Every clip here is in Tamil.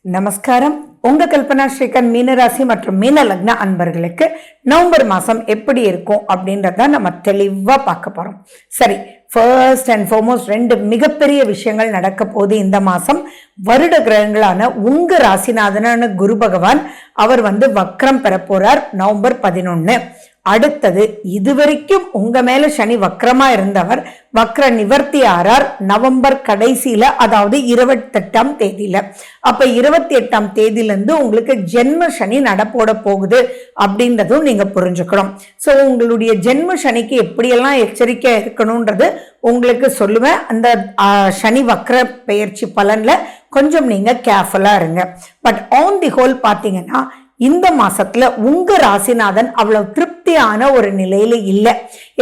நமஸ்காரம். உங்க கல்பனா ஸ்ரீகாந்த் மீனராசி மற்றும் மீன லக்ன அன்பர்களுக்கு நவம்பர் மாசம் எப்படி இருக்கும் அப்படின்றத நம்ம தெளிவா பார்க்க போறோம். சரி, ஃபர்ஸ்ட் அண்ட் ஃபார்மோஸ்ட் ரெண்டு மிகப்பெரிய விஷயங்கள் நடக்க போது இந்த மாசம். வருட கிரகங்களான உங்க ராசிநாதனான குரு பகவான் அவர் வக்ரம் பெற போறார் நவம்பர் 11. அடுத்தது இதுவரைக்கும் உங்க மேல சனி வக்ரமா இருந்தவர் வக்ர நிவர்த்தி ஆறார் நவம்பர் கடைசியில, அதாவது 28ஆம் தேதியில. அப்ப 28ஆம் தேதியில இருந்து உங்களுக்கு ஜென்ம சனி நடப்போட போகுது அப்படின்றதும் நீங்க புரிஞ்சுக்கணும். சோ உங்களுடைய ஜென்ம சனிக்கு எப்படியெல்லாம் எச்சரிக்கை இருக்கணும்ன்றது உங்களுக்கு சொல்லுவேன். அந்த சனி வக்ர பெயர்ச்சி பலன்ல கொஞ்சம் நீங்க கேர்ஃபுல்லா இருங்க. பட் ஆன் தி ஹோல் பாத்தீங்கன்னா இந்த மாசத்துல உங்க ராசிநாதன் அவ்வளவு திருப்தியான ஒரு நிலையில இல்லை.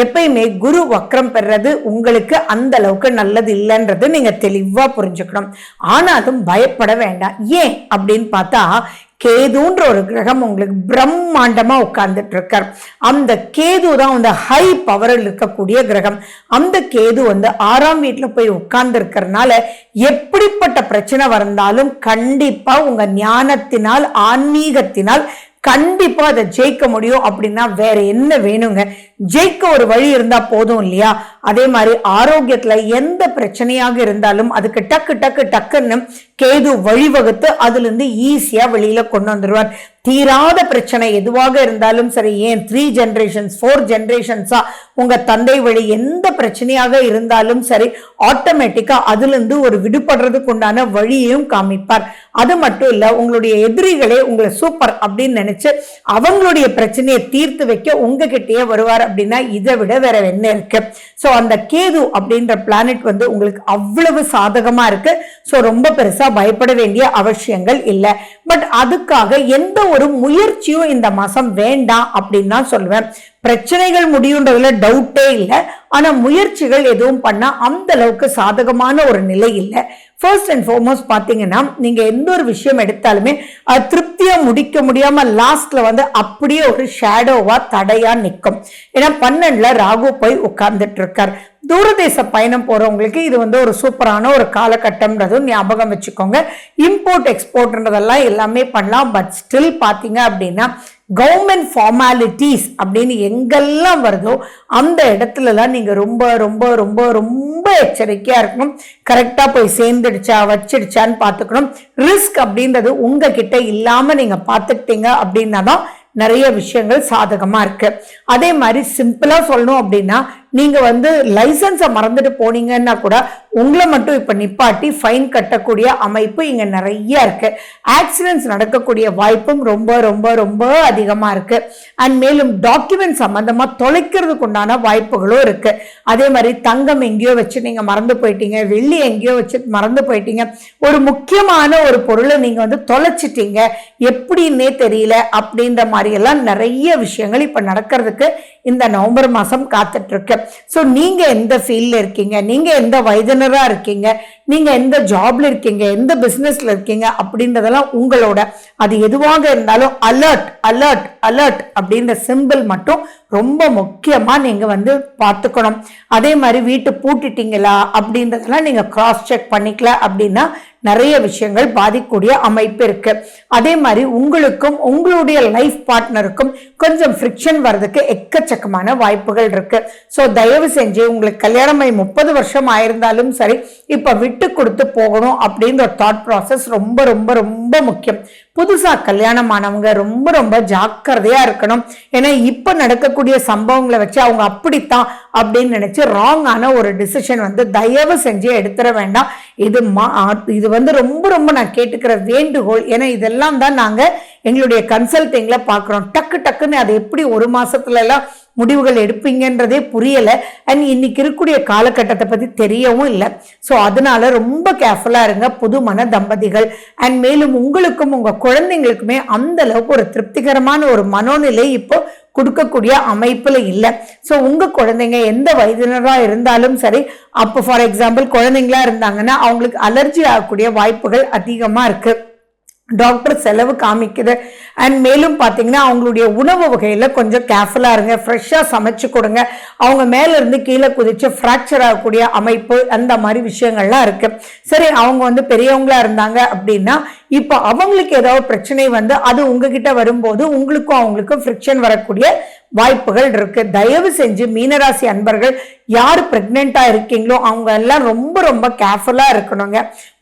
எப்பயுமே குரு வக்ரம் பெறது உங்களுக்கு அந்த அளவுக்கு நல்லது இல்லைன்றது நீங்க தெளிவா புரிஞ்சுக்கணும். ஆனாலும் பயப்பட வேண்டாம். ஏன் அப்படின்னு பார்த்தா, கேதுன்ற ஒரு கிரகம் உங்களுக்கு பிரம்மாண்டமா உட்கார்ந்துட்டு இருக்கார். அந்த கேது தான் ஹை பவரில் இருக்கக்கூடிய கிரகம். அந்த கேது 6ஆம் வீட்டுல போய் உட்கார்ந்து இருக்கிறதுனால எப்படிப்பட்ட பிரச்சனை வந்தாலும் கண்டிப்பா உங்க ஞானத்தினால் ஆன்மீகத்தினால் கண்டிப்பா அதை ஜெயிக்க முடியும். அப்படின்னா வேற என்ன வேணுங்க? ஜெயிக்க ஒரு வழி இருந்தா போதும் இல்லையா? அதே மாதிரி ஆரோக்கியத்துல எந்த பிரச்சனையாக இருந்தாலும் அதுக்கு டக்குன்னு கேது வழிவகுத்து அதுல இருந்து ஈஸியா வெளியில கொண்டு வந்துடுவார். தீராத பிரச்சனை எதுவாக இருந்தாலும் சரி, ஏன் 3 ஜெனரேஷன்ஸ் 4 ஜெனரேஷன்ஸா உங்க தந்தை வழி எந்த பிரச்சனையாக இருந்தாலும் சரி, ஆட்டோமேட்டிக்கா அதுல இருந்து ஒரு விடுபடுறதுக்கு உண்டான வழியையும் காமிப்பார். அது மட்டும் இல்ல, உங்களுடைய எதிரிகளே உங்களை சூப்பர் அப்படின்னு நினைச்சு அவங்களுடைய பிரச்சனையை தீர்த்து வைக்க உங்ககிட்டயே வருவார். அப்படின்னா இதை விட வேற என்ன இருக்கு? சோ அந்த கேது அப்படின்ற பிளானட் உங்களுக்கு அவ்வளவு சாதகமா இருக்கு. சோ ரொம்ப பெருசா பயப்பட வேண்டிய அவசியங்கள் இல்லை. பட் அதுக்காக எந்த ஒரு முயற்சியும் இந்த மாசம் வேண்டாம் அப்படின்னு தான் சொல்லுவேன். பிரச்சனைகள் முடியுன்றதுல டவுட்டே இல்லை. ஆனா முயற்சிகள் எதுவும் பண்ணா அந்த அளவுக்கு சாதகமான ஒரு நிலை இல்லை. ஃபர்ஸ்ட் அண்ட் ஃபார்மோஸ்ட் பாத்தீங்கன்னா, நீங்க எந்த ஒரு விஷயம் எடுத்தாலுமே அது திருப்தியா முடிக்க முடியாம லாஸ்ட்ல அப்படியே ஒரு ஷேடோவா தடையா நிற்கும். ஏன்னா 12ல ராகு போய் உட்கார்ந்துட்டு இருக்கார். தூரதேச பயணம் போறவங்களுக்கு இது ஒரு சூப்பரான ஒரு காலகட்டம்ன்றதும் ஞாபகம் வச்சுக்கோங்க. இம்போர்ட் எக்ஸ்போர்ட்ன்றதெல்லாம் எல்லாமே பண்ணலாம். பட் ஸ்டில் பாத்தீங்க அப்படின்னா கவர்மெண்ட் ஃபார்மாலிட்டிஸ் அப்படின்னு எங்கெல்லாம் வருதோ அந்த இடத்துலலாம் நீங்க ரொம்ப ரொம்ப ரொம்ப ரொம்ப எச்சரிக்கையா இருக்கணும். கரெக்டா போய் சேர்ந்துடுச்சா வச்சிடுச்சான்னு பார்த்துக்கணும். ரிஸ்க் அப்படின்றது உங்ககிட்ட இல்லாம நீங்க பார்த்துக்கிட்டீங்க அப்படின்னா தான் நிறைய விஷயங்கள் சாதகமா இருக்கு. அதே மாதிரி சிம்பிளா சொல்லணும் அப்படின்னா, நீங்க லைசன்ஸை மறந்துட்டு போனீங்கன்னா கூட உங்களை மட்டும் இப்ப நிப்பாட்டி ஃபைன் கட்டக்கூடிய அமைப்பு இங்க நிறைய இருக்கு. ஆக்சிடென்ட்ஸ் நடக்கக்கூடிய வாய்ப்பும் ரொம்ப ரொம்ப ரொம்ப அதிகமா இருக்கு. அண்ட் மேலும் டாக்குமெண்ட் சம்பந்தமா தொலைக்கிறதுக்கு உண்டான வாய்ப்புகளும் இருக்கு. அதே மாதிரி தங்கம் எங்கேயோ வச்சு நீங்க மறந்து போயிட்டீங்க, வெள்ளி எங்கேயோ வச்சு மறந்து போயிட்டீங்க, ஒரு முக்கியமான ஒரு பொருளை நீங்க தொலைச்சிட்டீங்க, எப்படின்னே தெரியல அப்படின்ற மாதிரி எல்லாம் நிறைய விஷயங்கள் இப்ப நடக்கிறதுக்கு இந்த நவம்பர் மாசம் காத்துட்டு இருக்கு. சோ நீங்க எந்த ஃபீல்ட்ல இருக்கீங்க, நீங்க எந்த வயதினரா இருக்கீங்க, நீங்க எந்த ஜாப்ல இருக்கீங்க, எந்த பிசினஸ்ல இருக்கீங்க அப்படின்றதெல்லாம் உங்களோட, அது எதுவாக இருந்தாலும் அலர்ட் அலர்ட் அலர்ட் அப்படின்ற சிம்பிள் மட்டும் ரொம்ப முக்கியமா நீங்க பார்த்துக்கணும். அதே மாதிரி வீட்டு பூட்டிட்டீங்களா அப்படின்றதெல்லாம் நீங்க கிராஸ் செக் பண்ணிக்கல அப்படின்னா நிறைய விஷயங்கள் பாதிக்கூடிய அமைப்பு இருக்கு. அதே மாதிரி உங்களுக்கும் உங்களுடைய லைஃப் பார்ட்னருக்கும் கொஞ்சம் ஃப்ரிக்ஷன் வர்றதுக்கு எக்கச்சக்கமான வாய்ப்புகள் இருக்கு. சோ தயவு செஞ்சு உங்களுக்கு கல்யாணம் 30 வருஷம் ஆயிருந்தாலும் சரி, இப்ப விட்டு கொடுத்து போகணும் அப்படின்ற தாட் ப்ராசஸ் ரொம்ப ரொம்ப ரொம்ப முக்கியம். புதுசா கல்யாணம் ஆனவங்க ரொம்ப ரொம்ப ஜாக்கிரதையா இருக்கணும். ஏன்னா இப்ப நடக்கக்கூடிய சம்பவங்களை வச்சு அவங்க அப்படித்தான் அப்படின்னு நினைச்சு ராங்கான ஒரு டிசிஷன் தயவு செஞ்சு எடுத்துட வேண்டாம். இது ரொம்ப ரொம்ப நான் கேட்டுக்கிற வேண்டுகோள். ஏன்னா இதெல்லாம் தான் நாங்க எங்களுடைய கன்சல்டிங்ல பாக்குறோம். டக்குன்னு அது எப்படி ஒரு மாசத்துல எல்லாம் முடிவுகள் எடுப்பீங்கன்றதே புரியல. அண்ட் இன்னைக்கு இருக்கக்கூடிய காலகட்டத்தை பத்தி தெரியவும் இல்லை. ஸோ அதனால ரொம்ப கேர்ஃபுல்லா இருங்க புதுமண தம்பதிகள். அண்ட் மேலும் உங்களுக்கும் உங்க குழந்தைங்களுக்குமே அந்த அளவுக்கு ஒரு திருப்திகரமான ஒரு மனோநிலை இப்போ கொடுக்கக்கூடிய அமைப்புல இல்லை. ஸோ உங்க குழந்தைங்க எந்த வயதினரா இருந்தாலும் சரி, அப்போ ஃபார் எக்ஸாம்பிள் குழந்தைங்களா இருந்தாங்கன்னா அவங்களுக்கு அலர்ஜி ஆகக்கூடிய வாய்ப்புகள் அதிகமா இருக்கு. டாக்டர் செலவு காமிக்குது. அண்ட் மேலும் பார்த்தீங்கன்னா அவங்களுடைய உணவு வகையில் கொஞ்சம் கேர்ஃபுல்லாக இருங்க. ஃப்ரெஷ்ஷாக சமைச்சு கொடுங்க. அவங்க மேலேருந்து கீழே குதிச்சு ஃப்ராக்சர் ஆகக்கூடிய அமைப்பு அந்த மாதிரி விஷயங்கள்லாம் இருக்கு. சரி, அவங்க வந்து பெரியவங்களா இருந்தாங்க அப்படின்னா இப்போ அவங்களுக்கு ஏதாவது பிரச்சனை வந்து அது உங்ககிட்ட வரும்போது உங்களுக்கும் அவங்களுக்கும் ஃப்ரிக்ஷன் வரக்கூடிய வாய்ப்புகள் இருக்கு. தயவு செஞ்சு மீனராசி அன்பர்கள் யார் பிரெக்னெண்டா இருக்கீங்களோ அவங்க எல்லாம் ரொம்ப ரொம்ப கேர்ஃபுல்லா இருக்கணுங்க.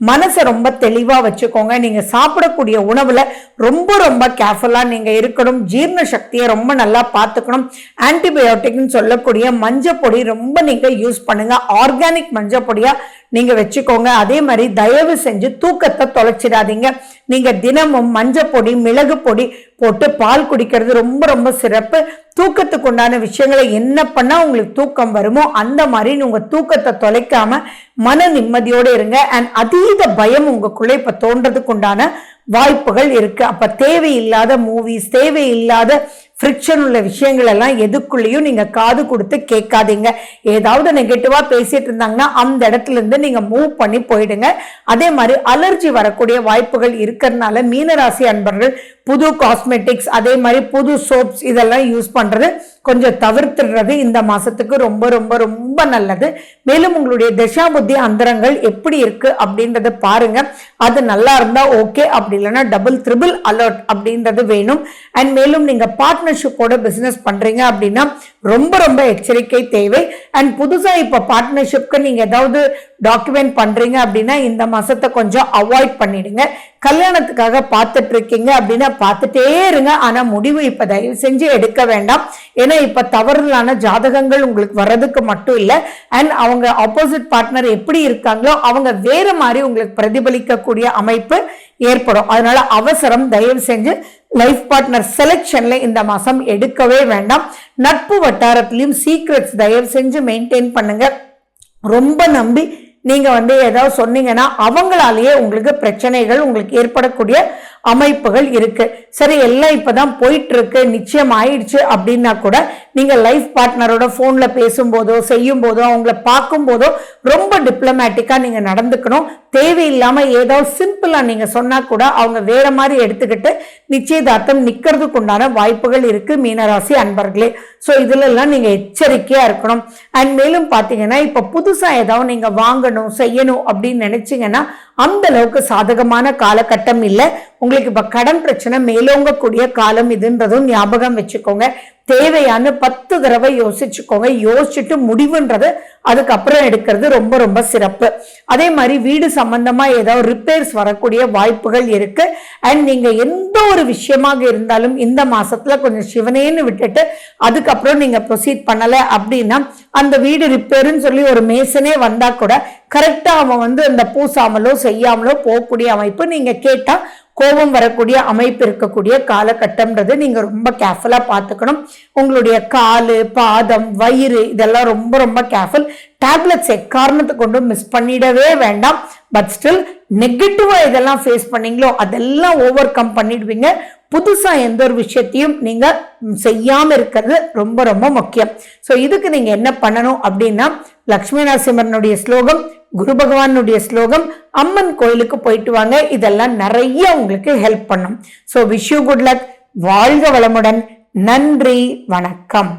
மனசை ரொம்ப தெளிவா வச்சுக்கோங்க. நீங்க சாப்பிடக்கூடிய உணவுல ரொம்ப ரொம்ப கேர்ஃபுல்லா நீங்க இருக்கணும். ஜீரண சக்தியை ரொம்ப நல்லா பார்த்துக்கணும். ஆன்டிபயோட்டிக்னு சொல்லக்கூடிய மஞ்சள் பொடி ரொம்ப நீங்க யூஸ் பண்ணுங்க. ஆர்கானிக் மஞ்சள் பொடியா நீங்க வச்சுக்கோங்க. அதே மாதிரி தயவு செஞ்சு தூக்கத்தை தொலைச்சிடாதீங்க. நீங்க தினமும் மஞ்சள் பொடி மிளகு பொடி போட்டு பால் குடிக்கிறது ரொம்ப ரொம்ப சிறப்பு. தூக்கத்துக்கு உண்டான விஷயங்களை என்ன பண்ணா உங்களுக்கு தூக்கம் வருமோ அந்த மாதிரி உங்க தூக்கத்தை தொலைக்காம மன நிம்மதியோடு இருங்க. அண்ட் அதீத பயம் உங்களுக்குள்ள இப்ப தோன்றதுக்கு உண்டான வாய்ப்புகள் இருக்கு. அப்ப தேவையில்லாத மூவிஸ், தேவையில்லாத ஃப்ரிக்ஷன் உள்ள விஷயங்கள் எல்லாம் எதுக்குள்ளேயும் நீங்க காது கொடுத்து கேட்காதீங்க. ஏதாவது நெகட்டிவா பேசிட்டு இருந்தாங்கன்னா அந்த இடத்துல இருந்து நீங்க மூவ் பண்ணி போயிடுங்க. அதே மாதிரி அலர்ஜி வரக்கூடிய வாய்ப்புகள் இருக்கிறதுனால மீனராசி அன்பர்கள் புது காஸ்மெட்டிக்ஸ் அதே மாதிரி புது சோப்ஸ் இதெல்லாம் யூஸ் பண்றது கொஞ்சம் தவிர்த்துடுறது இந்த மாசத்துக்கு ரொம்ப ரொம்ப ரொம்ப நல்லது. மேலும் உங்களுடைய தசா புத்தி அந்தரங்கள் எப்படி இருக்கு அப்படின்றத பாருங்க. அது நல்லா இருந்தா ஓகே, அப்படி இல்லைன்னா டபுள் ட்ரிபிள் அலர்ட் அப்படின்றது வேணும். அண்ட் மேலும் நீங்க பார்ட்னர்ஷிப்போட பிசினஸ் பண்றீங்க அப்படின்னா ரொம்ப ரொம்ப எச்சரிக்கை தேவை. அண்ட் புதுசா இப்ப பார்ட்னர்ஷிப்க்கு நீங்க ஏதாவது டாக்குமெண்ட் பண்றீங்க அப்படின்னா இந்த மாசத்தை கொஞ்சம் அவாய்ட் பண்ணிடுங்க. கல்யாணத்துக்காக பார்த்துட்டு இருக்கீங்க அப்படின்னா பார்த்துட்டே இருங்க. ஆனா முடிவு இப்ப தயவு செஞ்சு எடுக்க வேண்டாம். ஏன்னா இப்ப தவறுதலான ஜாதகங்கள் உங்களுக்கு வர்றதுக்கு மட்டும் இல்ல, அண்ட் அவங்க ஆப்போசிட் பார்ட்னர் எப்படி இருக்காங்களோ அவங்க வேற மாதிரி உங்களுக்கு பிரதிபலிக்கக்கூடிய அமைப்பு ஏற்படும். அதனால அவசரம் தயவு செஞ்சு லைஃப் பார்ட்னர் செலக்ஷன்ல இந்த மாசம் எடுக்கவே வேண்டாம். நட்பு வட்டாரத்திலையும் சீக்ரெட்ஸ் தயவு செஞ்சு மெயின்டைன் பண்ணுங்க. ரொம்ப நம்பி நீங்க வந்து ஏதாவது சொன்னீங்கன்னா அவங்களாலேயே உங்களுக்கு பிரச்சனைகள் உங்களுக்கு ஏற்படக்கூடிய அமைப்புகள் இருக்கு. சரி, எல்லாம் இப்பதான் போயிட்டு இருக்கு, நிச்சயம் ஆயிடுச்சு அப்படின்னா கூட நீங்க லைஃப் பார்ட்னரோட போன்ல பேசும்போதோ செய்யும் போதோ அவங்கள பார்க்கும் போதோ ரொம்ப டிப்ளமேட்டிக்கா நீங்க நடந்துக்கணும். தேவையில்லாம ஏதாவது சிம்பிளா நீங்க சொன்னா கூட அவங்க வேற மாதிரி எடுத்துக்கிட்டு நிச்சயதார்த்தம் நிக்கிறதுக்கு உண்டான வாய்ப்புகள் இருக்கு மீனராசி அன்பர்களே. சோ இதுல எல்லாம் நீங்க எச்சரிக்கையா இருக்கணும். அண்ட் மேலும் பாத்தீங்கன்னா இப்ப புதுசா ஏதாவது நீங்க வாங்கணும் செய்யணும் அப்படின்னு நினைச்சீங்கன்னா அந்த அளவுக்கு சாதகமான காலகட்டம் இல்லை. உங்களுக்கு இப்ப கடன் பிரச்சனை மேலோங்கக்கூடிய காலம் இதுன்றதும் ஞாபகம் வச்சுக்கோங்க. தேவையான 10 தடவை யோசிச்சுக்கோங்க. யோசிச்சுட்டு முடிவுன்றது அதுக்கப்புறம் எடுக்கிறது ரொம்ப ரொம்ப சிறப்பு. அதே மாதிரி வீடு சம்பந்தமா ஏதாவது ரிப்பேர்ஸ் வரக்கூடிய வாய்ப்புகள் இருக்கு. அண்ட் நீங்க எந்த ஒரு விஷயமாக இருந்தாலும் இந்த மாசத்துல கொஞ்சம் சிவனேன்னு விட்டுட்டு அதுக்கப்புறம் நீங்க ப்ரொசீட் பண்ணல அப்படின்னா அந்த வீடு ரிப்பேர்னு சொல்லி ஒரு மேசனே வந்தா கூட கரெக்டா அவன் வந்து அந்த பூசாமலோ செய்யாமலோ போகக்கூடிய அமைப்பு. நீங்க கேட்டா கோபம் வரக்கூடிய அமைப்பு இருக்கக்கூடிய காலகட்டம்ன்றது நீங்க ரொம்ப கேர்ஃபுல்லா பார்த்துக்கணும். உங்களுடைய காலு பாதம் வயிறு இதெல்லாம் ரொம்ப ரொம்ப கேர்ஃபுல். டேப்லெட்ஸ் எக்காரணத்தை கொண்டு மிஸ் பண்ணிடவே வேண்டாம். பட் ஸ்டில் நெகட்டிவா இதெல்லாம் ஃபேஸ் பண்ணீங்களோ அதெல்லாம் ஓவர் கம் பண்ணிடுவீங்க. புதுசா எந்த ஒரு விஷயத்தையும் நீங்க செய்யாம இருக்கிறது ரொம்ப ரொம்ப முக்கியம். சோ இதுக்கு நீங்க என்ன பண்ணணும் அப்படின்னா லட்சுமி நரசிம்மனுடைய ஸ்லோகம், குரு பகவானுடைய ஸ்லோகம், அம்மன் கோயிலுக்கு போயிட்டு வாங்க. இதெல்லாம் நிறைய உங்களுக்கு ஹெல்ப் பண்ணும். So wish you good luck. வாழ்க வளமுடன். நன்றி, வணக்கம்.